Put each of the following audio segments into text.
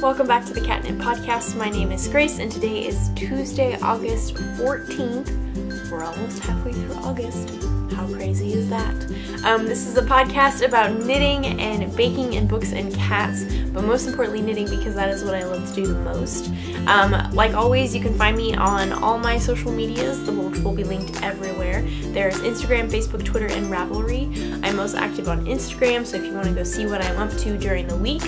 Welcome back to the Catnip Podcast. My name is Grace and today is Tuesday, August 14th. We're almost halfway through August. How crazy is that? This is a podcast about knitting and baking and books and cats, but most importantly knitting because that is what I love to do the most. Like always, you can find me on all my social medias, which will be linked everywhere. There's Instagram, Facebook, Twitter, and Ravelry. I'm most active on Instagram, so if you want to go see what I'm up to during the week,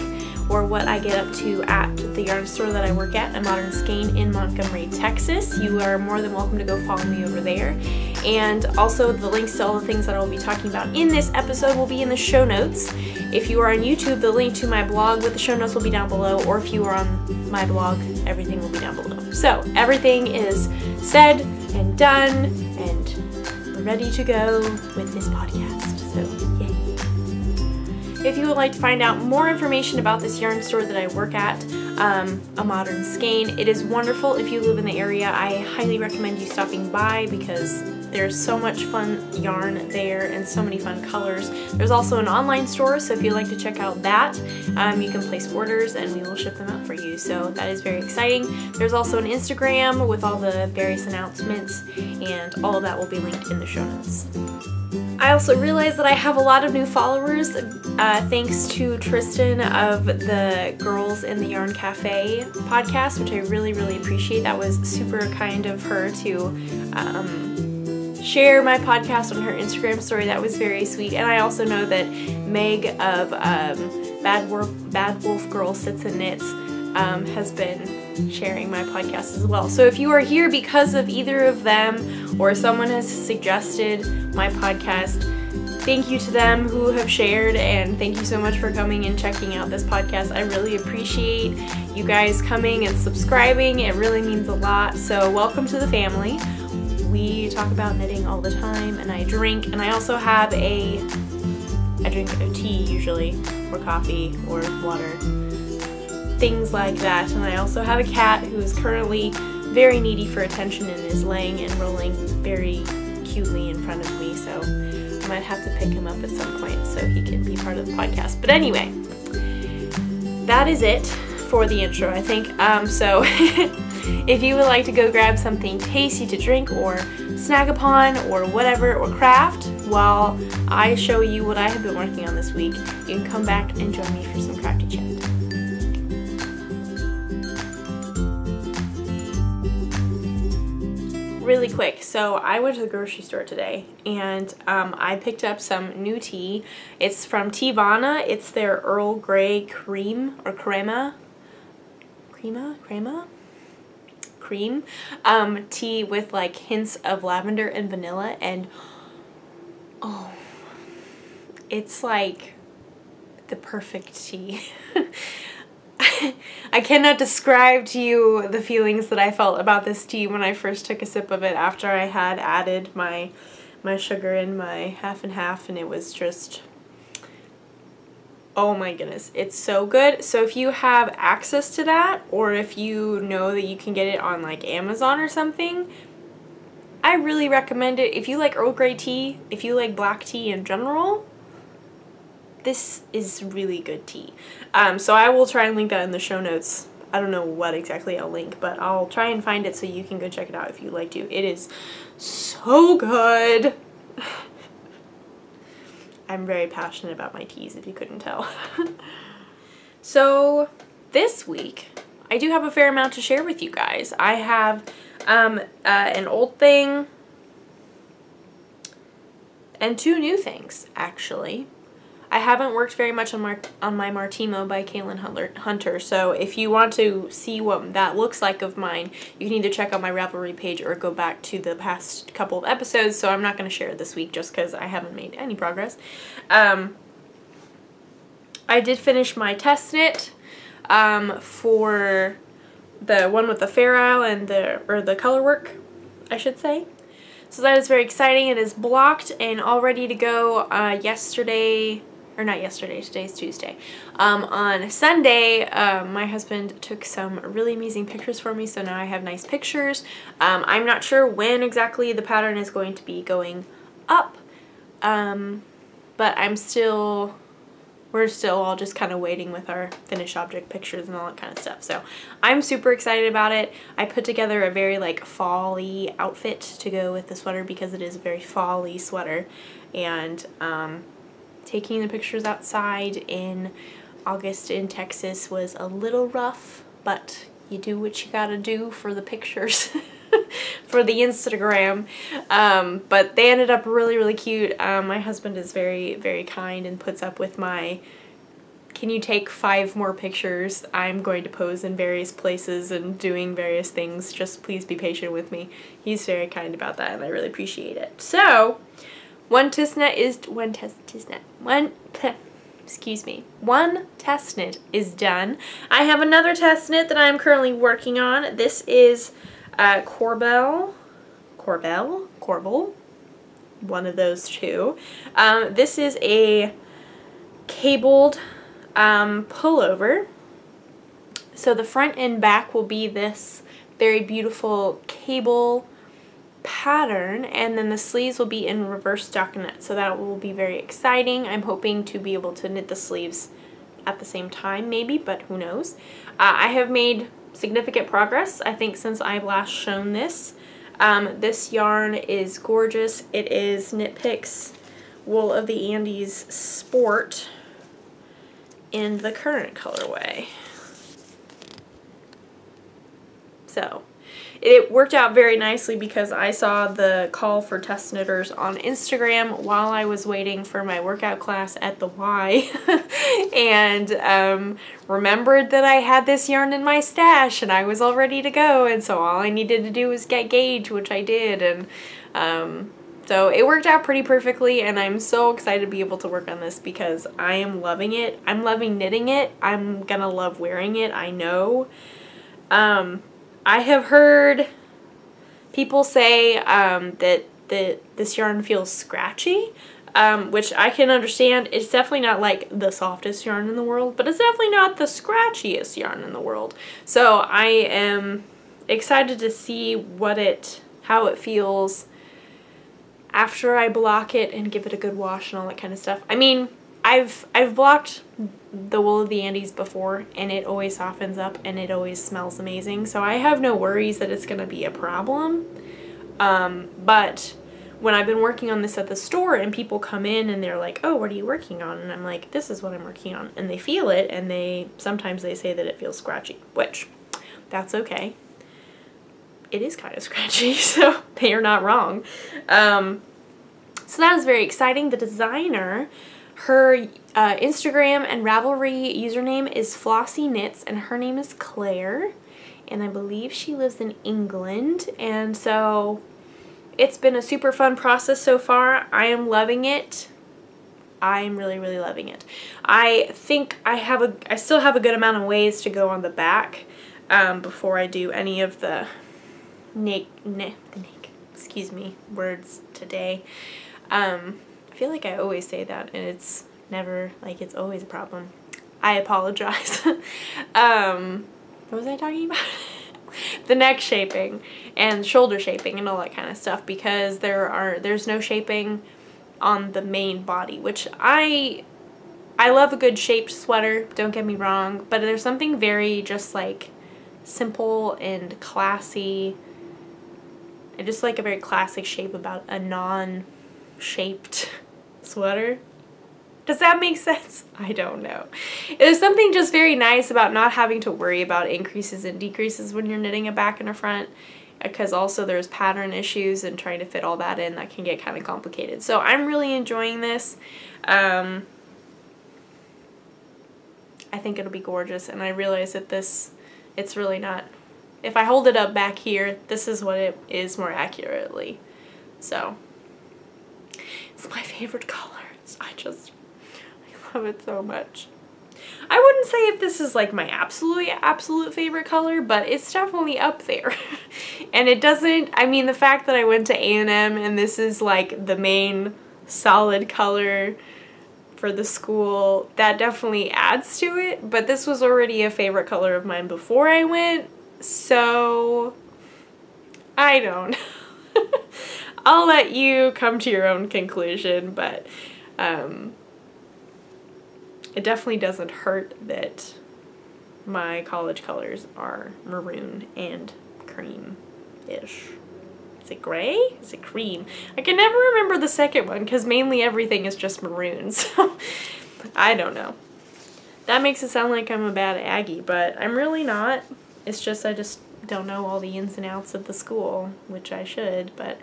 or what I get up to at the yarn store that I work at, Modern Skein in Montgomery, Texas. You are more than welcome to go follow me over there. And also the links to all the things that I will be talking about in this episode will be in the show notes. If you are on YouTube, the link to my blog with the show notes will be down below, or if you are on my blog, everything will be down below. So everything is said and done, and we're ready to go with this podcast. So yay. If you would like to find out more information about this yarn store that I work at, A Modern Skein, it is wonderful. If you live in the area, I highly recommend you stopping by because there's so much fun yarn there and so many fun colors. There's also an online store, so if you'd like to check out that, you can place orders and we will ship them out for you. So that is very exciting. There's also an Instagram with all the various announcements, and all of that will be linked in the show notes. I also realized that I have a lot of new followers thanks to Tristan of the Girls in the Yarn Cafe podcast, which I really, really appreciate. That was super kind of her to share my podcast on her Instagram story. That was very sweet. And I also know that Meg of Bad Wolf Girl Sits and Knits has been sharing my podcast as well. So if you are here because of either of them or someone has suggested my podcast, thank you to them who have shared, and thank you so much for coming and checking out this podcast. I really appreciate you guys coming and subscribing. It really means a lot. So welcome to the family. We talk about knitting all the time, and I drink, and I also have I drink a tea usually, or coffee, or water, things like that. And I also have a cat who is currently very needy for attention and is laying and rolling very cutely in front of me, so I might have to pick him up at some point so he can be part of the podcast. But anyway, that is it for the intro, I think. So if you would like to go grab something tasty to drink or snack upon or whatever, or craft while I show you what I have been working on this week, you can come back and join me for some crafty chat. Really quick, so I went to the grocery store today and I picked up some new tea. It's from Teavana. It's their Earl Grey cream or crema cream tea with like hints of lavender and vanilla, and oh, it's like the perfect tea. I cannot describe to you the feelings that I felt about this tea when I first took a sip of it after I had added my sugar in my half and half, and it was just, oh my goodness, it's so good. So if you have access to that, or if you know that you can get it on like Amazon or something, I really recommend it. If you like Earl Grey tea, if you like black tea in general, this is really good tea. So I will try and link that in the show notes. I don't know what exactly I'll link, but I'll try and find it so you can go check it out if you'd like to. It is so good. I'm very passionate about my teas, if you couldn't tell. So this week, I do have a fair amount to share with you guys. I have an old thing and two new things, actually. I haven't worked very much on my Martimo by Kaylin Hunter, so if you want to see what that looks like of mine, you can either check out my Ravelry page or go back to the past couple of episodes, so I'm not going to share it this week just because I haven't made any progress. I did finish my test knit for the one with the Fair Isle and the color work, I should say. So that is very exciting. It is blocked and all ready to go today's Tuesday. On Sunday, my husband took some really amazing pictures for me, so now I have nice pictures. I'm not sure when exactly the pattern is going to be going up, but I'm still we're still all just kind of waiting with our finished object pictures and all that kind of stuff. So I'm super excited about it. I put together a very like fall-y outfit to go with the sweater because it is a very fall-y sweater. And taking the pictures outside in August in Texas was a little rough, but you do what you gotta do for the pictures. For the Instagram, but they ended up really, really cute. My husband is very, very kind and puts up with my, can you take 5 more pictures? I'm going to pose in various places and doing various things. Just please be patient with me. He's very kind about that, and I really appreciate it. So, one test knit is done. I have another test knit that I'm currently working on. This is Corbel, one of those two. This is a cabled pullover. So the front and back will be this very beautiful cable pattern, and then the sleeves will be in reverse stockinette. So that will be very exciting. I'm hoping to be able to knit the sleeves at the same time maybe, but who knows. I have made significant progress, I think, since I've last shown this. This yarn is gorgeous. It is Knit Picks Wool of the Andes Sport in the current colorway. So it worked out very nicely because I saw the call for test knitters on Instagram while I was waiting for my workout class at the Y and remembered that I had this yarn in my stash and I was all ready to go, and so all I needed to do was get gauge, which I did, and so it worked out pretty perfectly, and I'm so excited to be able to work on this because I am loving it. I'm loving knitting it. I'm gonna love wearing it, I know. I have heard people say that this yarn feels scratchy, which I can understand. It's definitely not like the softest yarn in the world, but it's definitely not the scratchiest yarn in the world. So I am excited to see how it feels after I block it and give it a good wash and all that kind of stuff. I mean, I've blocked the Wool of the Andes before, and it always softens up and it always smells amazing, so I have no worries that it's gonna be a problem. But when I've been working on this at the store and people come in and they're like, oh, what are you working on? And I'm like, this is what I'm working on, and they feel it, and sometimes they say that it feels scratchy, which that's okay. It is kind of scratchy, so they are not wrong. So that is very exciting. The designer, her Instagram and Ravelry username is Flossy Knits, and her name is Claire, and I believe she lives in England, and so it's been a super fun process so far. I am loving it. I'm really, really loving it. I think I still have a good amount of ways to go on the back before I do any of the excuse me, words today. I feel like I always say that, and it's never, like, it's always a problem. I apologize. What was I talking about? The neck shaping and shoulder shaping and all that kind of stuff, because there's no shaping on the main body, which I love a good shaped sweater, don't get me wrong, but there's something very just like simple and classy. I just like a very classic shape about a non-shaped sweater. Does that make sense? I don't know. There's something just very nice about not having to worry about increases and decreases when you're knitting a back and a front, because also there's pattern issues and trying to fit all that in that can get kind of complicated. So I'm really enjoying this. I think it'll be gorgeous, and I realize that it's really not, if I hold it up back here, this is what it is more accurately. So it's my favorite color. I love it so much. I wouldn't say if this is like my absolute favorite color, but it's definitely up there. And it doesn't, I mean, the fact that I went to A&M and this is like the main solid color for the school, that definitely adds to it, but this was already a favorite color of mine before I went, so I don't know. I'll let you come to your own conclusion, but it definitely doesn't hurt that my college colors are maroon and cream-ish. Is it gray? Is it cream? I can never remember the second one because mainly everything is just maroon, so I don't know. That makes it sound like I'm a bad Aggie, but I'm really not. It's just I just don't know all the ins and outs of the school, which I should, but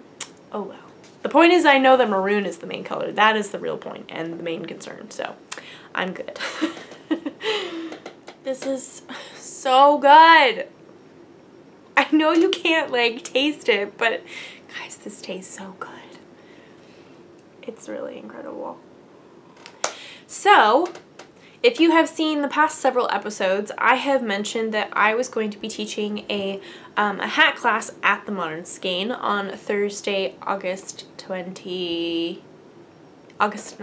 oh well. The point is I know that maroon is the main color. That is the real point and the main concern, so I'm good. This is so good. I know you can't like taste it, but guys, this tastes so good. It's really incredible. So, if you have seen the past several episodes, I have mentioned that I was going to be teaching a hat class at the Modern Skein on Thursday, August 9th. August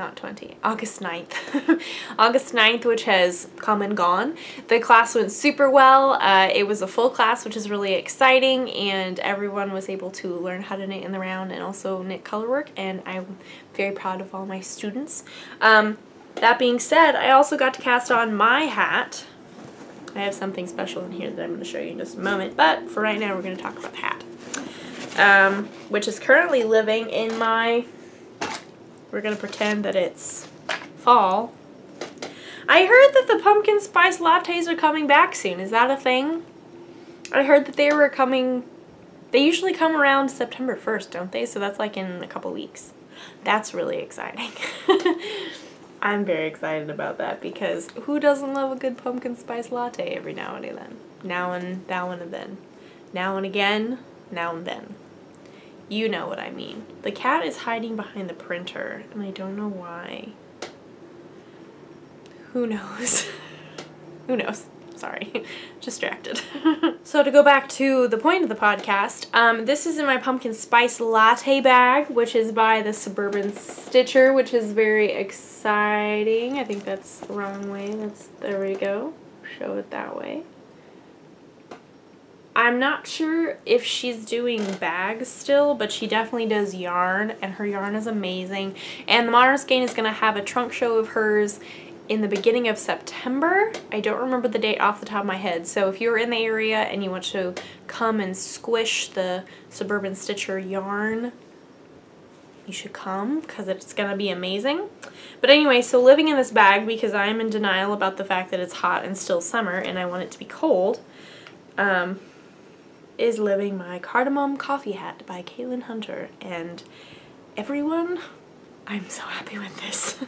9th, which has come and gone. The class went super well. It was a full class, which is really exciting, and everyone was able to learn how to knit in the round and also knit color work, and I'm very proud of all my students. That being said, I also got to cast on my hat. I have something special in here that I'm going to show you in just a moment, but for right now we're going to talk about the hat, which is currently living in my... We're going to pretend that it's fall. I heard that the pumpkin spice lattes are coming back soon. Is that a thing? I heard that they were coming... They usually come around September 1st, don't they? So that's like in a couple weeks. That's really exciting. I'm very excited about that because who doesn't love a good pumpkin spice latte every now and then? Now and then. Now and again, now and then. You know what I mean. The cat is hiding behind the printer and I don't know why. Who knows? Who knows? Sorry, distracted. So to go back to the point of the podcast, this is in my pumpkin spice latte bag, which is by the Suburban Stitcher, which is very exciting. I think that's the wrong way. There we go. Show it that way. I'm not sure if she's doing bags still, but she definitely does yarn, and her yarn is amazing. And the Modern Skein is going to have a trunk show of hers in the beginning of September. I don't remember the date off the top of my head, so if you're in the area and you want to come and squish the Suburban Stitcher yarn, you should come because it's going to be amazing. But anyway, so living in this bag, because I'm in denial about the fact that it's hot and still summer and I want it to be cold, is living my Cardamom Coffee Hat by Caitlin Hunter. And everyone, I'm so happy with this.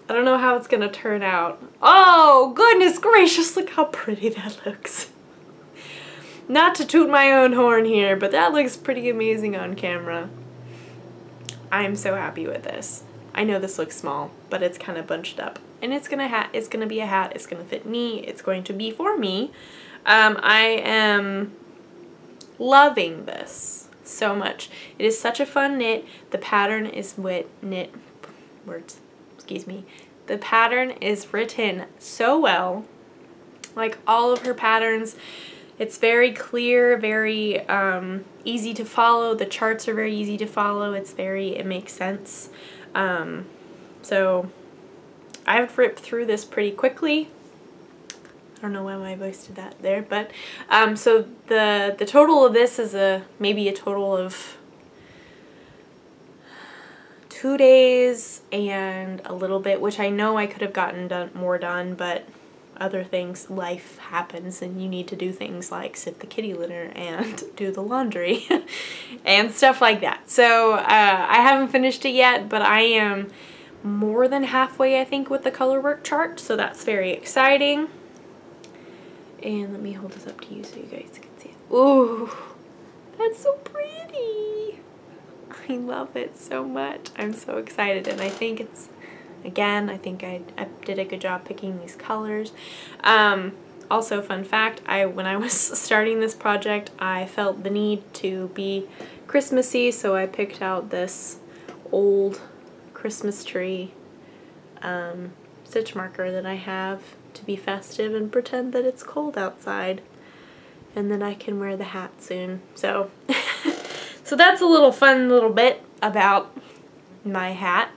I don't know how it's gonna turn out. Oh, goodness gracious, look how pretty that looks. Not to toot my own horn here, but that looks pretty amazing on camera. I'm so happy with this. I know this looks small, but it's kind of bunched up. And it's gonna be a hat, it's gonna fit me, it's going to be for me. I am loving this so much. It is such a fun knit. The pattern is The pattern is written so well. Like all of her patterns, it's very clear, very easy to follow. The charts are very easy to follow. It makes sense. So I've ripped through this pretty quickly. I don't know why my voice did that there, but so the total of this is maybe a total of 2 days and a little bit, which I know I could have gotten more done, but other things, life happens and you need to do things like sift the kitty litter and do the laundry and stuff like that. So I haven't finished it yet, but I am more than halfway, I think, with the color work chart, so that's very exciting. And let me hold this up to you so you guys can see it. Ooh, that's so pretty. I love it so much. I'm so excited, and I think it's, again, I think I did a good job picking these colors. Also, fun fact, when I was starting this project, I felt the need to be Christmassy, so I picked out this old Christmas tree stitch marker that I have to be festive and pretend that it's cold outside, and then I can wear the hat soon. So so that's a little fun little bit about my hat.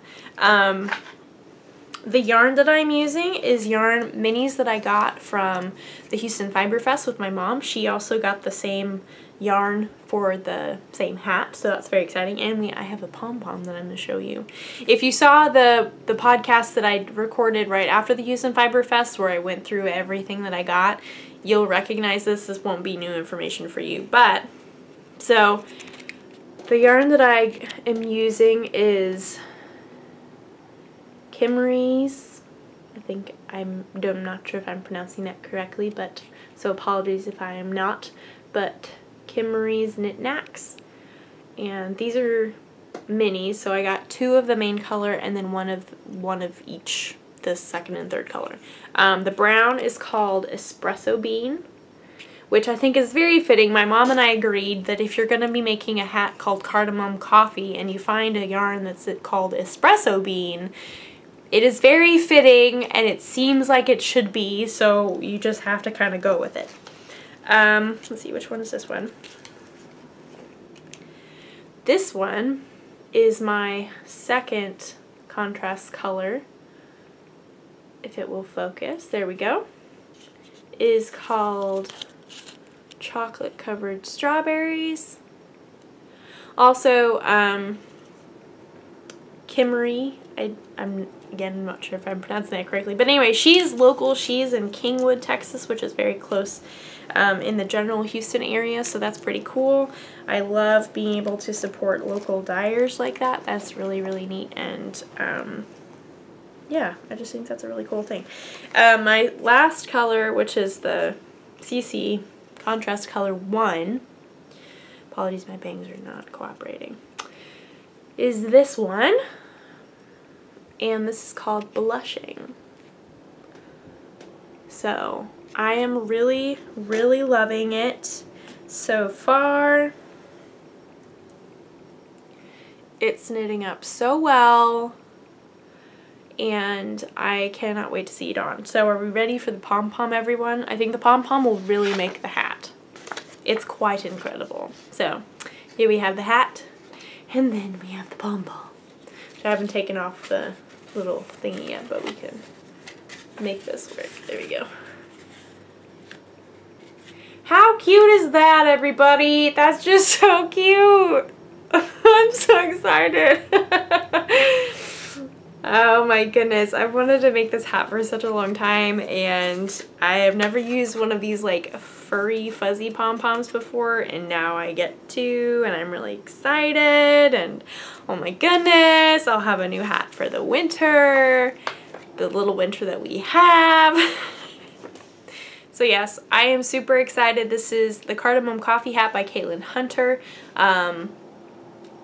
The yarn that I'm using is yarn minis that I got from the Houston Fiber Fest with my mom. She also got the same yarn for the same hat, so that's very exciting. And I have a pom-pom that I'm going to show you. If you saw the podcast that I recorded right after the Houston Fiber Fest where I went through everything that I got, you'll recognize this. This won't be new information for you. But, so, the yarn that I am using is Kimmery's. I think I'm not sure if I'm pronouncing that correctly, but so apologies if I am not. But Kimmery's Knit Knacks, and these are minis, so I got 2 of the main color and then one of each, the second and third color. The brown is called Espresso Bean, which I think is very fitting. My mom and I agreed that if you're going to be making a hat called Cardamom Coffee and you find a yarn that's called Espresso Bean, it is very fitting and it seems like it should be, so you just have to kind of go with it. Let's see, which one is this one? This one is my second contrast color. If it will focus, there we go. It is called Chocolate Covered Strawberries. Also, Kimmery, I'm again not sure if I'm pronouncing that correctly, but anyway, she's local. She's in Kingwood, Texas, which is very close in the general Houston area, so that's pretty cool. I love being able to support local dyers like that. That's really, really neat, and yeah, I just think that's a really cool thing. My last color, which is the CC Contrast Color 1, apologies, my bangs are not cooperating, is this one. And this is called Blushing. So I am really, really loving it so far. It's knitting up so well, and I cannot wait to see it on. So are we ready for the pom-pom, everyone? I think the pom-pom will really make the hat. It's quite incredible. So here we have the hat, and then we have the pom-pom. I haven't taken off the little thingy yet, but we can make this work. There we go. How cute is that, everybody? That's just so cute. I'm so excited. Oh my goodness, I've wanted to make this hat for such a long time, and I have never used one of these like furry fuzzy pom-poms before, and now I get to, and I'm really excited, and oh my goodness, I'll have a new hat for the winter, the little winter that we have. So yes, I am super excited. This is the Cardamom Coffee Hat by Caitlin Hunter.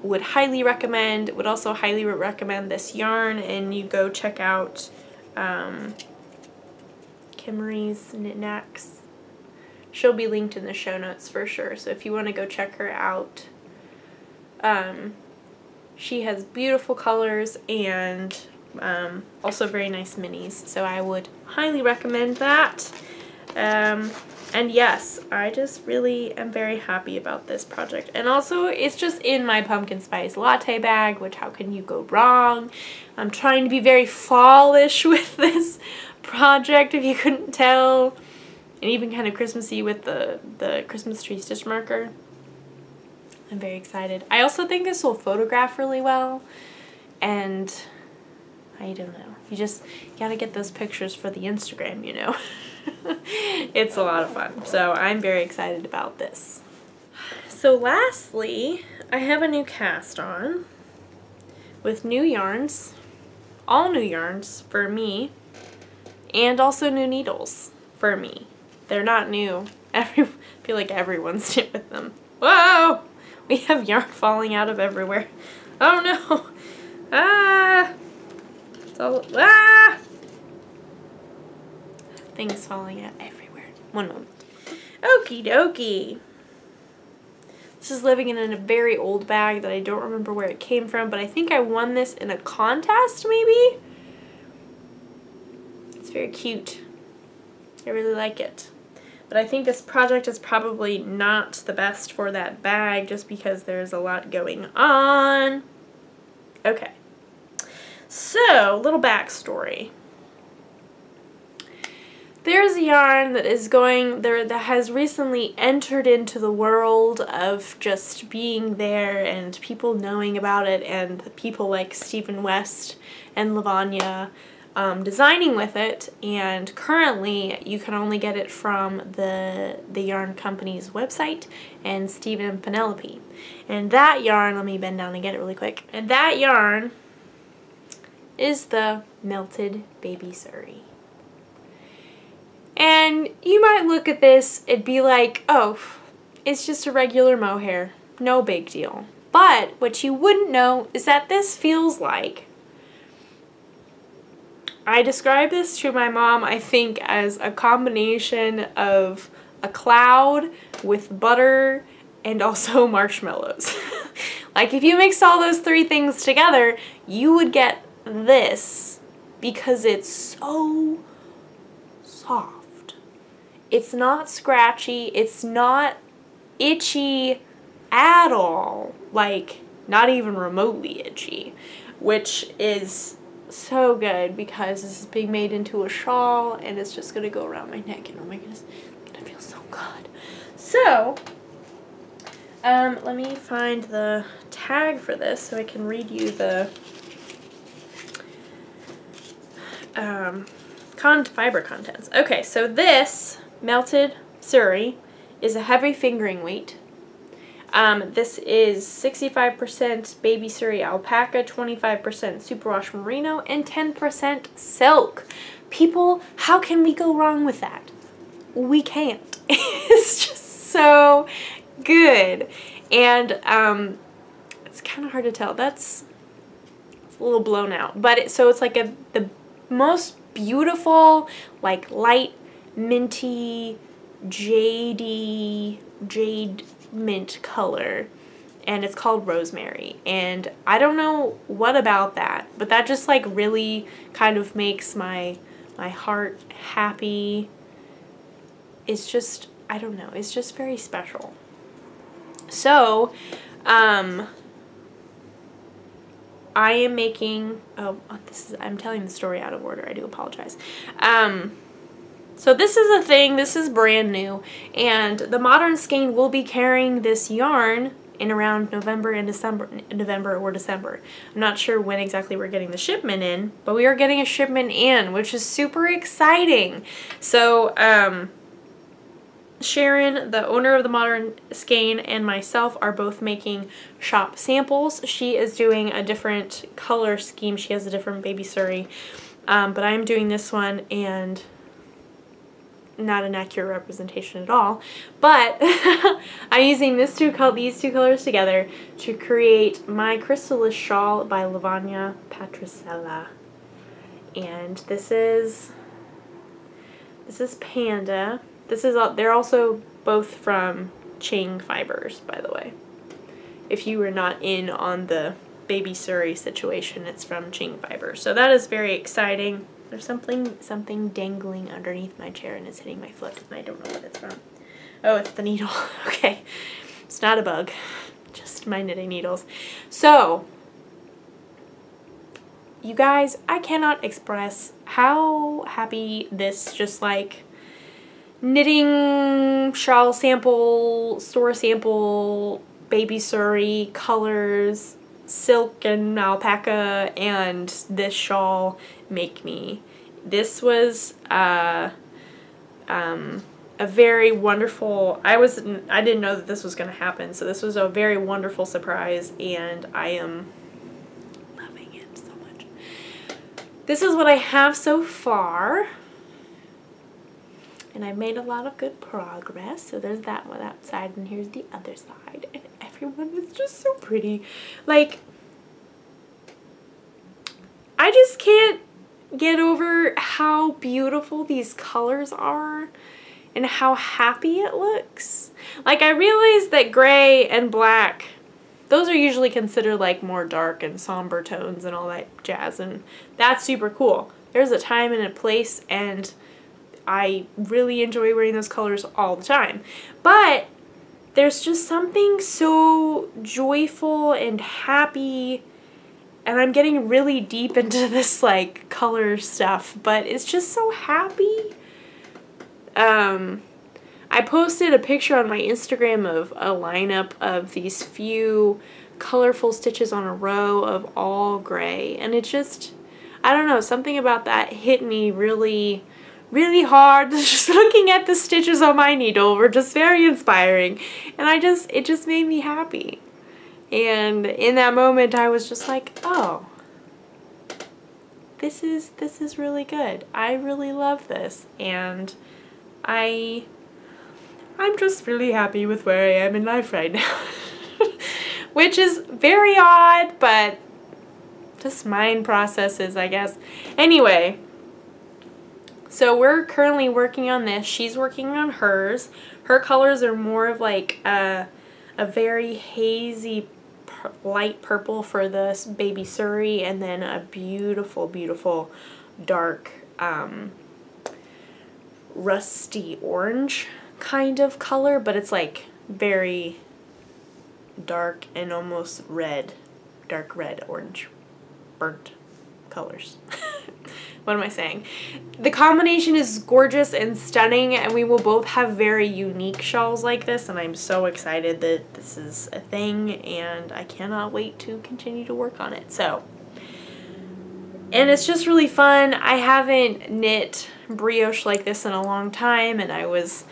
Would highly recommend, would also highly recommend this yarn, and you go check out Kimmery's Knit Knacks. She'll be linked in the show notes for sure, so if you want to go check her out. She has beautiful colors and also very nice minis, so I would highly recommend that. And yes, I just really am very happy about this project. And also, it's just in my pumpkin spice latte bag, which how can you go wrong? I'm trying to be very fallish with this project, if you couldn't tell. And even kind of Christmassy with the Christmas tree stitch marker. I'm very excited. I also think this will photograph really well. And I don't know. You just gotta get those pictures for the Instagram, you know. It's a lot of fun. So I'm very excited about this. So lastly, I have a new cast on with new yarns, all new yarns for me, and also new needles for me. They're not new. I feel like everyone's knit with them. Whoa! We have yarn falling out of everywhere. Oh no! Ah! It's all, ah! Things falling out everywhere. One moment. Okie dokie. This is living in a very old bag that I don't remember where it came from, but I think I won this in a contest, maybe? It's very cute. I really like it. But I think this project is probably not the best for that bag just because there's a lot going on. Okay. So, little backstory. There's a yarn that is going there that has recently entered into the world of just being there and people knowing about it, and people like Stephen West and Lavanya designing with it. And currently you can only get it from the yarn company's website and Stephen and Penelope. And that yarn, let me bend down and get it really quick. And that yarn is the Melted Baby Surrey. And you might look at this and be like, oh, it's just a regular mohair, no big deal. But what you wouldn't know is that this feels like, I describe this to my mom, I think, as a combination of a cloud with butter and also marshmallows. Like, if you mix all those three things together, you would get this, because it's so soft. It's not scratchy, it's not itchy at all, like not even remotely itchy, which is so good because this is being made into a shawl and it's just gonna go around my neck, and oh my goodness, it's gonna feel so good. So, let me find the tag for this so I can read you the fiber contents. Okay, so this Melted Surrey is a heavy fingering weight. This is 65% baby Surrey alpaca, 25% superwash merino, and 10% silk. People, how can we go wrong with that? We can't. It's just so good. And it's kind of hard to tell. It's a little blown out. But so it's like the most beautiful, like light minty, jade mint color, and it's called Rosemary. And I don't know what about that, but that just like really kind of makes my heart happy. It's just, I don't know, it's just very special. So I am making, I'm telling the story out of order, I do apologize. So this is a thing, this is brand new, and the Modern Skein will be carrying this yarn in around November or December. I'm not sure when exactly we're getting the shipment in, but we are getting a shipment in, which is super exciting. So Sharon, the owner of the Modern Skein, and myself are both making shop samples. She is doing a different color scheme. She has a different baby Surrey, but I'm doing this one, and not an accurate representation at all, but I'm using these two colors together to create my Chrysalis shawl by Lavanya Patricella. And this is Panda. They're also both from Ching Fibers, by the way. If you were not in on the baby Surrey situation, it's from Ching Fibers. So that is very exciting. There's something dangling underneath my chair and it's hitting my foot, and I don't know what it's from. Oh, it's the needle. Okay. It's not a bug. Just my knitting needles. So, you guys, I cannot express how happy this just like knitting shawl sample, store sample, baby Surrey, colors, silk and alpaca, and this shawl make me. This was a very wonderful, I didn't know that this was going to happen, so this was a very wonderful surprise, and I am loving it so much. This is what I have so far, and I've made a lot of good progress. So there's that one outside, and here's the other side, and everyone is just so pretty. Like, I just can't get over how beautiful these colors are and how happy it looks. Like, I realized that gray and black, those are usually considered like more dark and somber tones and all that jazz, and that's super cool. There's a time and a place, and I really enjoy wearing those colors all the time. But there's just something so joyful and happy And I'm getting really deep into this like color stuff, but it's just so happy. I posted a picture on my Instagram of a lineup of these few colorful stitches on a row of all gray, and it just, I don't know, something about that hit me really, really hard. Just looking at the stitches on my needle were just very inspiring, and it just made me happy. And in that moment I was just like, oh, this is really good. I really love this, and I'm just really happy with where I am in life right now. Which is very odd, but just mind processes, I guess. Anyway, so we're currently working on this. She's working on hers. Her colors are more of like a very hazy light purple for this baby Surrey, and then a beautiful, beautiful dark rusty orange kind of color, but it's like very dark and almost red, dark red, orange, burnt colors. What am I saying? The combination is gorgeous and stunning, and we will both have very unique shawls like this, and I'm so excited that this is a thing, and I cannot wait to continue to work on it. So, and it's just really fun. I haven't knit brioche like this in a long time, and I was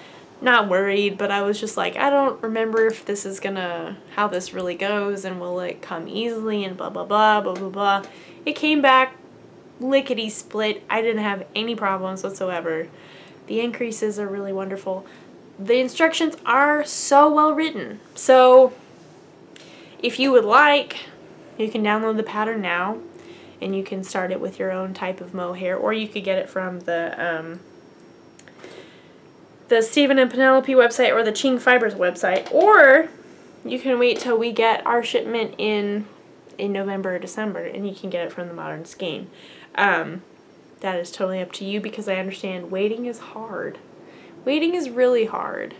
not worried, but I was just like, I don't remember if this is gonna, how this really goes, and will it come easily, and blah blah blah blah blah blah. It came back lickety split. I didn't have any problems whatsoever. The increases are really wonderful. The instructions are so well written. So if you would like, you can download the pattern now, and you can start it with your own type of mohair, or you could get it from the Stephen and Penelope website or the Ching Fibers website, or you can wait till we get our shipment in November or December, and you can get it from the Modern Skein. That is totally up to you, because I understand waiting is hard. Waiting is really hard.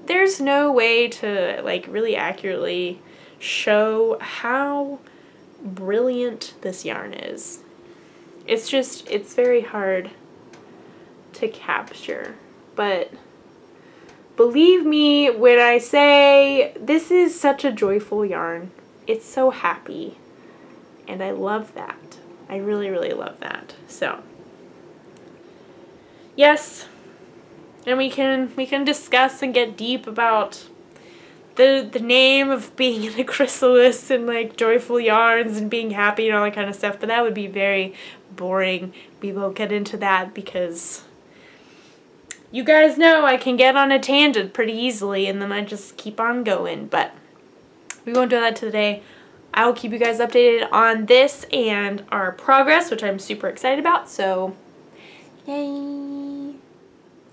There's no way to like really accurately show how brilliant this yarn is. It's just, it's very hard to capture. But believe me when I say this is such a joyful yarn. It's so happy, and I love that. I really, really love that. So yes, and we can discuss and get deep about the name of being in a chrysalis and like joyful yarns and being happy and all that kind of stuff, but that would be very boring. We won't get into that, because you guys know I can get on a tangent pretty easily, and then I just keep on going, but we won't do that today. I will keep you guys updated on this and our progress, which I'm super excited about, so yay.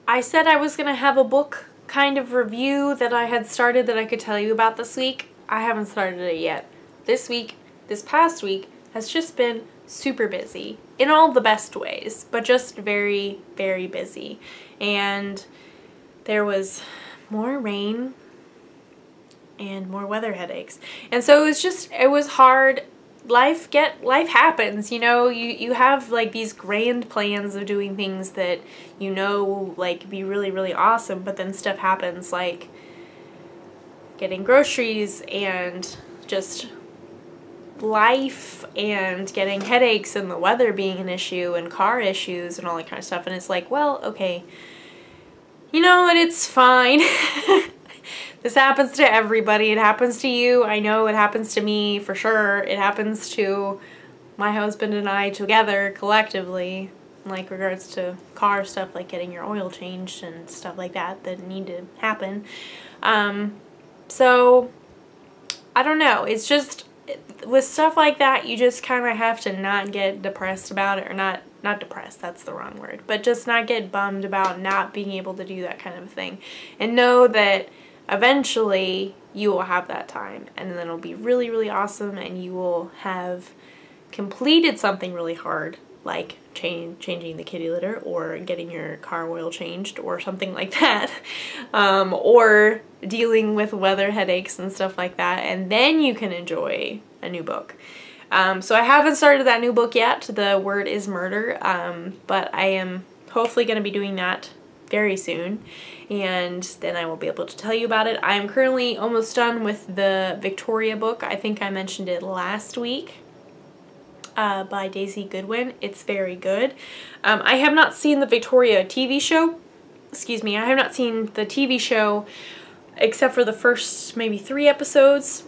I said I was going to have a book kind of review that I had started that I could tell you about this week. I haven't started it yet. This past week has just been super busy in all the best ways, but just very, very busy. And there was more rain and more weather headaches, and so it was hard. Life happens, you know. You have like these grand plans of doing things that you know will like be really, really awesome, but then stuff happens like getting groceries and just life and getting headaches and the weather being an issue and car issues and all that kind of stuff, and it's like, well, okay, you know what, it's fine. This happens to everybody. It happens to you. I know it happens to me for sure. It happens to my husband and I together collectively, like regards to car stuff, like getting your oil changed and stuff like that need to happen. So I don't know. It's just with stuff like that, you just kind of have to not get depressed about it, or not depressed, that's the wrong word, but just not get bummed about not being able to do that kind of thing, and know that eventually you will have that time, and then it'll be really, really awesome, and you will have completed something really hard, like changing the kitty litter, or getting your car oil changed, or something like that, or dealing with weather headaches and stuff like that, and then you can enjoy a new book. So I haven't started that new book yet. The Word is Murder, but I am hopefully going to be doing that very soon, and then I will be able to tell you about it. I am currently almost done with the Victoria book. I think I mentioned it last week, by Daisy Goodwin. It's very good. I have not seen the Victoria TV show. Excuse me, I have not seen the TV show except for the first maybe 3 episodes.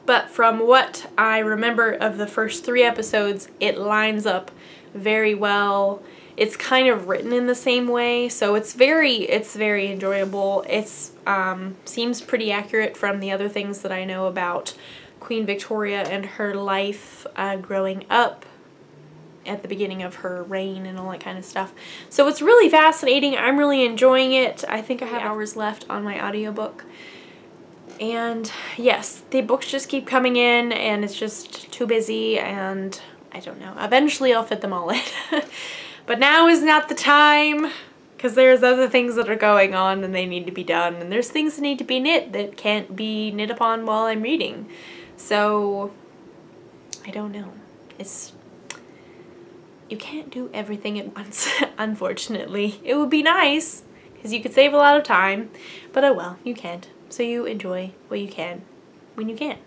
But from what I remember of the first 3 episodes, it lines up very well. It's kind of written in the same way, so it's very enjoyable. It's seems pretty accurate from the other things that I know about Queen Victoria and her life growing up at the beginning of her reign and all that kind of stuff. So it's really fascinating. I'm really enjoying it. I think I have hours left on my audiobook. And yes, the books just keep coming in and it's just too busy, and I don't know. Eventually I'll fit them all in. But now is not the time, because there's other things that are going on and they need to be done, and there's things that need to be knit that can't be knit upon while I'm reading. So I don't know. You can't do everything at once, unfortunately. It would be nice, because you could save a lot of time, but oh well, you can't. So you enjoy what you can when you can.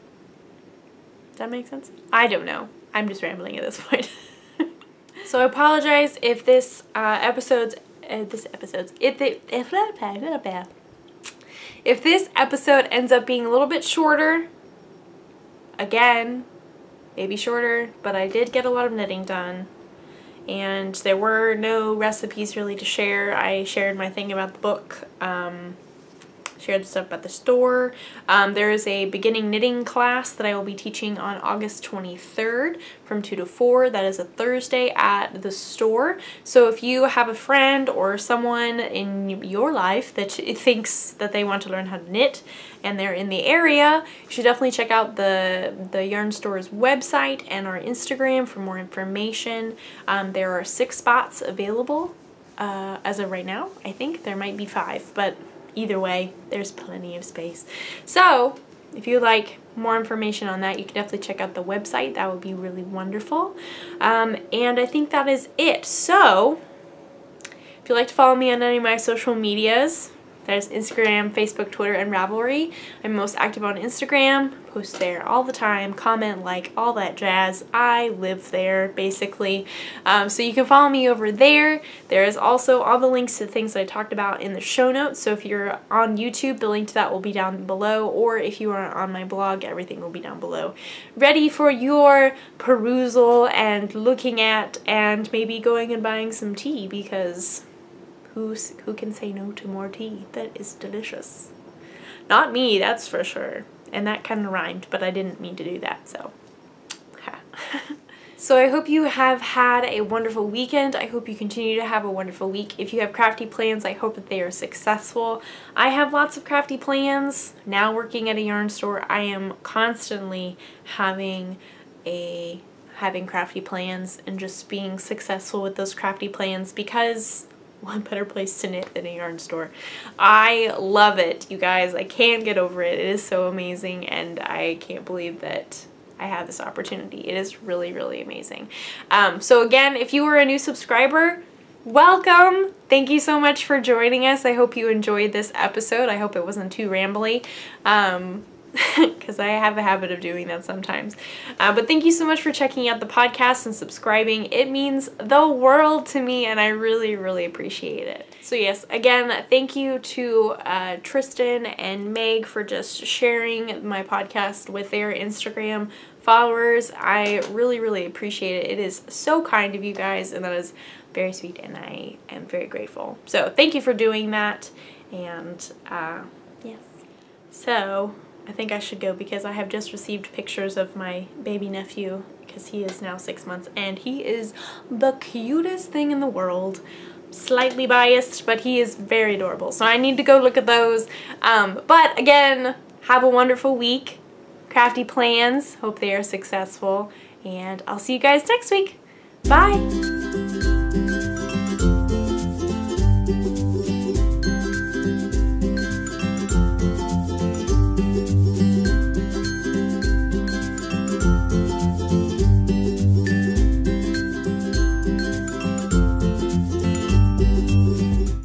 Does that make sense? I don't know. I'm just rambling at this point. So I apologize if this if this episode ends up being a little bit shorter. Again, maybe shorter, but I did get a lot of knitting done. And there were no recipes really to share. I shared my thing about the book, shared the stuff about the store. There is a beginning knitting class that I will be teaching on August 23rd from 2 to 4. That is a Thursday at the store. So if you have a friend or someone in your life that thinks that they want to learn how to knit and they're in the area, you should definitely check out the yarn store's website and our Instagram for more information. There are 6 spots available as of right now. I think there might be 5, but either way, there's plenty of space. So if you'd like more information on that, you can definitely check out the website. That would be really wonderful. And I think that is it. So if you'd like to follow me on any of my social medias, there's Instagram, Facebook, Twitter, and Ravelry. I'm most active on Instagram, post there all the time, comment, like, all that jazz. I live there, basically. So you can follow me over there. There is also all the links to the things that I talked about in the show notes. So if you're on YouTube, the link to that will be down below, or if you are on my blog, everything will be down below. Ready for your perusal and looking at, and maybe going and buying some tea, because who can say no to more tea? That is delicious. Not me, that's for sure. And that kind of rhymed, but I didn't mean to do that, so. So I hope you have had a wonderful weekend. I hope you continue to have a wonderful week. If you have crafty plans, I hope that they are successful. I have lots of crafty plans. Now working at a yarn store, I am constantly having crafty plans and just being successful with those crafty plans, because what better place to knit than a yarn store? I love it, you guys. I can't get over it. It is so amazing, and I can't believe that I have this opportunity. It is really, really amazing. So again, if you were a new subscriber, welcome. Thank you so much for joining us. I hope you enjoyed this episode. I hope it wasn't too rambly. Because I have a habit of doing that sometimes. But thank you so much for checking out the podcast and subscribing. It means the world to me, and I really, really appreciate it. So yes, again, thank you to Tristan and Meg for just sharing my podcast with their Instagram followers. I really, really appreciate it. It is so kind of you guys, and that is very sweet, and I am very grateful. So thank you for doing that, and yes. So I think I should go, because I have just received pictures of my baby nephew, because he is now 6 months, and he is the cutest thing in the world. Slightly biased, but he is very adorable. So I need to go look at those. But again, have a wonderful week. Crafty plans. Hope they are successful. And I'll see you guys next week. Bye!